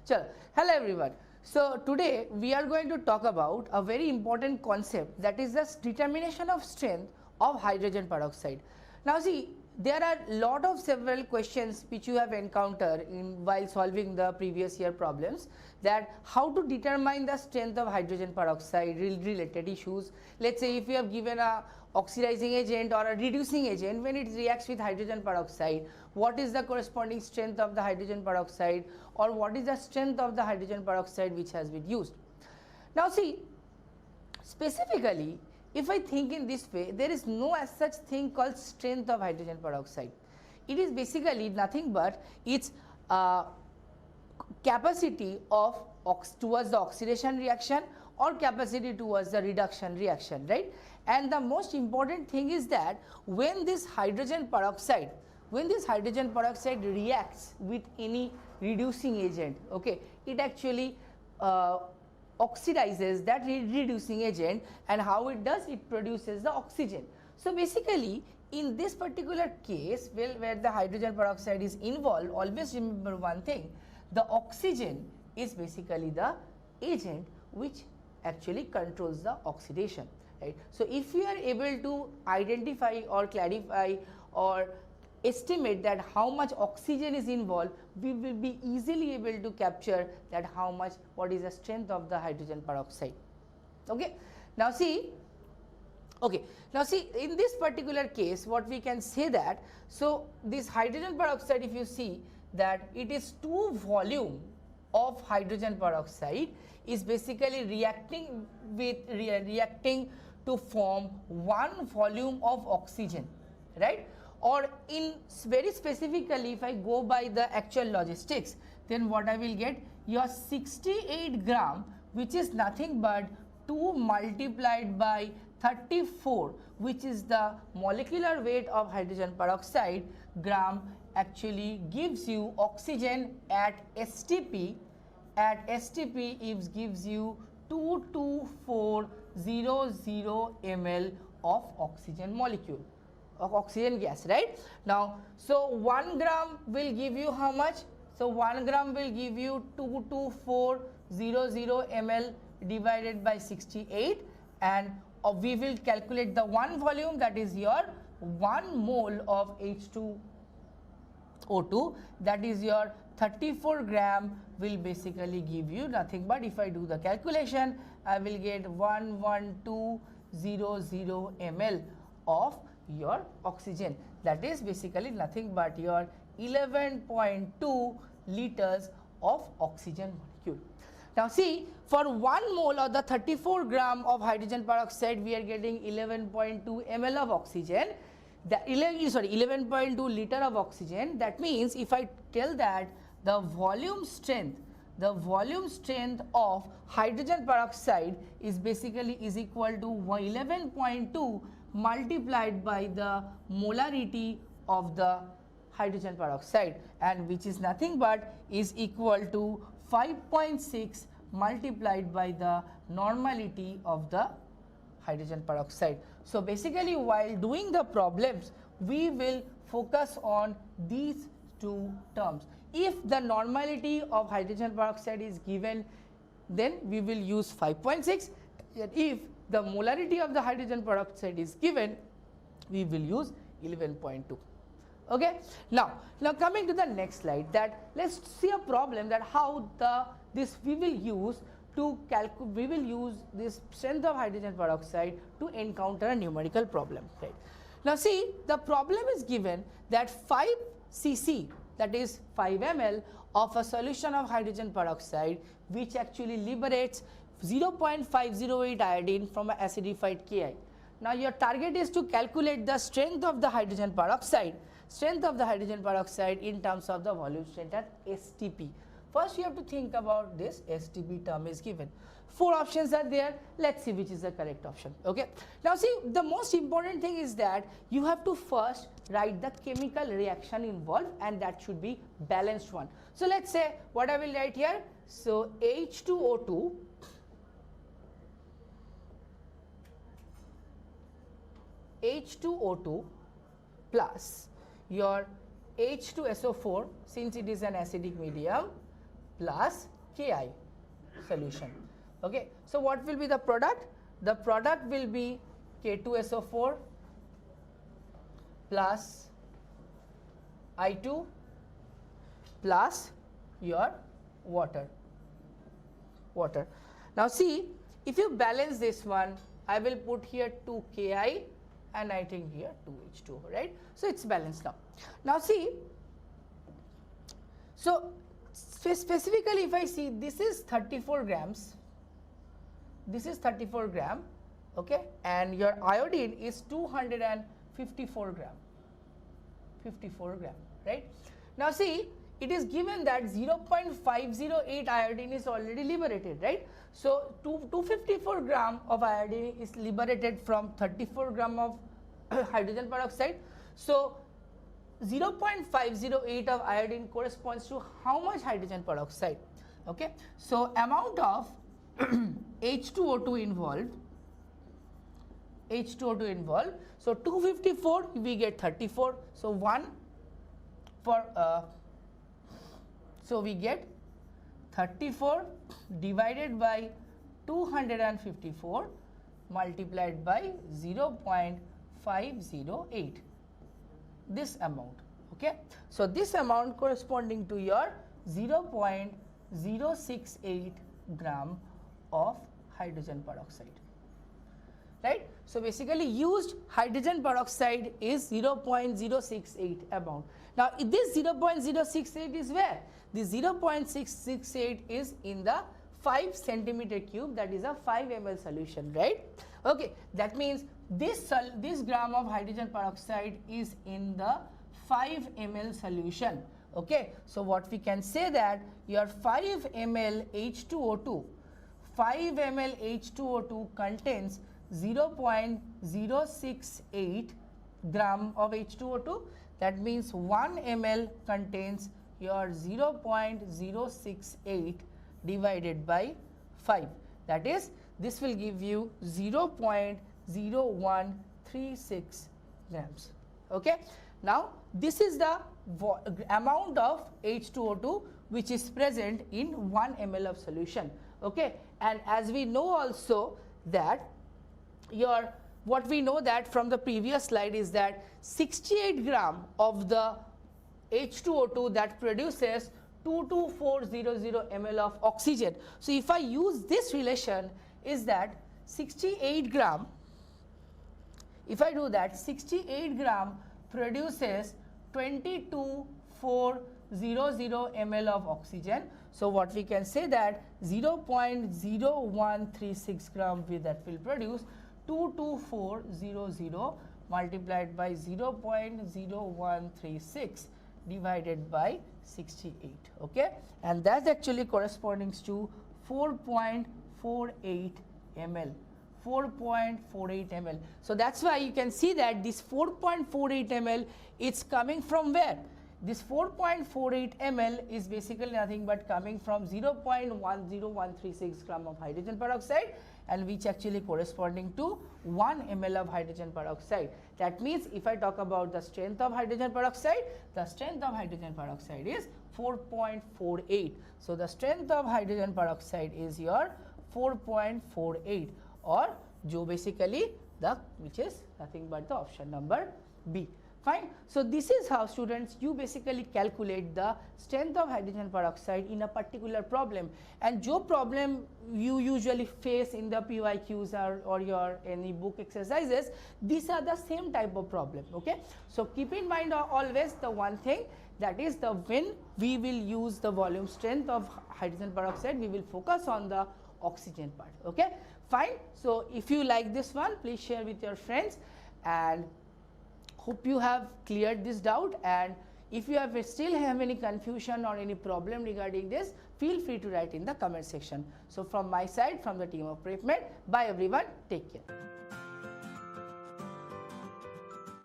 Chalo. Hello everyone. So today we are going to talk about a very important concept, that is the determination of strength of hydrogen peroxide. Now see, there are several questions which you have encountered while solving the previous year problems, that how to determine the strength of hydrogen peroxide related issues. Let's say if you have given a oxidizing agent or a reducing agent, when it reacts with hydrogen peroxide, what is the corresponding strength of the hydrogen peroxide, or what is the strength of the hydrogen peroxide which has been used. Now see, specifically if I think in this way, there is no as such thing called strength of hydrogen peroxide. It is basically nothing but its capacity of towards the oxidation reaction or capacity towards the reduction reaction, right? And the most important thing is that when this hydrogen peroxide reacts with any reducing agent, okay, it actually oxidizes that reducing agent, and how it does, it produces the oxygen. So basically in this particular case, where the hydrogen peroxide is involved, always remember one thing, the oxygen is basically the agent which actually controls the oxidation, right? So if you are able to identify or clarify or estimate that how much oxygen is involved, we will be easily able to capture that what is the strength of the hydrogen peroxide. Okay. Now see, in this particular case, what we can say that, so this hydrogen peroxide, if you see that it is 2 volume of hydrogen peroxide is basically reacting to form 1 volume of oxygen, right? Or in very specifically, if I go by the actual logistics, then what I will get, your 68 gram, which is nothing but 2 multiplied by 34, which is the molecular weight of hydrogen peroxide gram, actually gives you oxygen at STP. At STP it gives you 22400 ml of oxygen molecule, of oxygen gas, right? Now, so 1 gram will give you how much? So 1 gram will give you 22400 ml divided by 68, and we will calculate the 1 volume, that is your 1 mole of H₂O₂, that is your 34 gram will basically give you nothing but, if I do the calculation, I will get 11200 ml of your oxygen, that is basically nothing but your 11.2 liters of oxygen molecule. Now see, for 1 mole of the 34 gram of hydrogen peroxide, we are getting 11.2 ml of oxygen, 11.2 liter of oxygen. That means if I tell that the volume strength of hydrogen peroxide is basically equal to 11.2 multiplied by the molarity of the hydrogen peroxide, and which is nothing but is equal to 5.6 multiplied by the normality of the hydrogen peroxide. So basically while doing the problems, we will focus on these 2 terms. If the normality of hydrogen peroxide is given, then we will use 5.6, and if the molarity of the hydrogen peroxide is given, we will use 11.2. Okay. Now coming to the next slide, that let's see a problem that how we will use this strength of hydrogen peroxide to encounter a numerical problem, right? Now see, the problem is given that 5 cc, that is 5 ml of a solution of hydrogen peroxide, which actually liberates 0.508 iodine from an acidified Ki. Now your target is to calculate the strength of the hydrogen peroxide in terms of the volume strength at STP. First you have to think about this STP term is given. 4 options are there. Let's see which is the correct option. Okay. Now see, the most important thing is that you have to first write the chemical reaction involved, and that should be balanced one. So let's say what I will write here. So H₂O₂ plus your H₂SO4, since it is an acidic medium, plus Ki solution. Okay, so what will be the product? The product will be K2SO4 plus I2 plus your water. Now see, if you balance this one, I will put here 2 Ki and I think here 2 H₂O, right? So it's balanced now. Now see, so specifically if I see, this is 34 grams, this is 34 gram, okay, and your iodine is 254 gram, 54 gram, right? Now see, it is given that 0.508 iodine is already liberated, right? So 254 gram of iodine is liberated from 34 gram of hydrogen peroxide. So 0.508 of iodine corresponds to how much hydrogen peroxide? Okay, so amount of H₂O₂ involved, H₂O₂ involved. So 254 we get 34. So 1 for so we get 34 divided by 254 multiplied by 0.508, this amount. Okay, so this amount corresponding to your 0.068 gram of hydrogen peroxide, right? So basically used hydrogen peroxide is 0.068 amount. Now this 0.068 is where? This 0.668 is in the 5 centimeter cube, that is a 5 ml solution, right? Okay, that means this gram of hydrogen peroxide is in the 5 ml solution. Okay, so what we can say that your 5 ml H₂O₂, 5 ml H₂O₂ contains 0.068 gram of H₂O₂. That means 1 ml contains your 0.068 divided by 5. That is, this will give you 0.0136 grams. Okay. Now this is the amount of H₂O₂ which is present in 1 ml of solution. Okay, and as we know also that what we know that from the previous slide is that 68 gram of the H₂O₂ that produces 22400 ml of oxygen. So if I use this relation, is that 68 gram, if I do that, 68 gram produces 22400 ml of oxygen. So what we can say that 0.0136 gram that will produce 22400 multiplied by 0.0136 divided by 68. Okay, and that's actually corresponding to 4.48 ml. 4.48 ml. So that's why you can see that this 4.48 ml it's coming from where? This 4.48 ml is basically nothing but coming from 0.10136 gram of hydrogen peroxide, and which actually corresponding to 1 ml of hydrogen peroxide. That means if I talk about the strength of hydrogen peroxide, the strength of hydrogen peroxide is 4.48. So the strength of hydrogen peroxide is your 4.48, or जो basically the which is nothing but the option number B. Fine. So this is how students you basically calculate the strength of hydrogen peroxide in a particular problem, and जो problem you usually face in the PYQs or your any book exercises, these are the same type of problem. Okay. So keep in mind always the one thing, that is the when we will use the volume strength of hydrogen peroxide, we will focus on the oxygen part. Okay. Fine. So if you like this one, please share with your friends, and hope you have cleared this doubt. And if you still have any confusion or any problem regarding this, feel free to write in the comment section. So from my side, from the team of PrepMed, bye everyone, take care.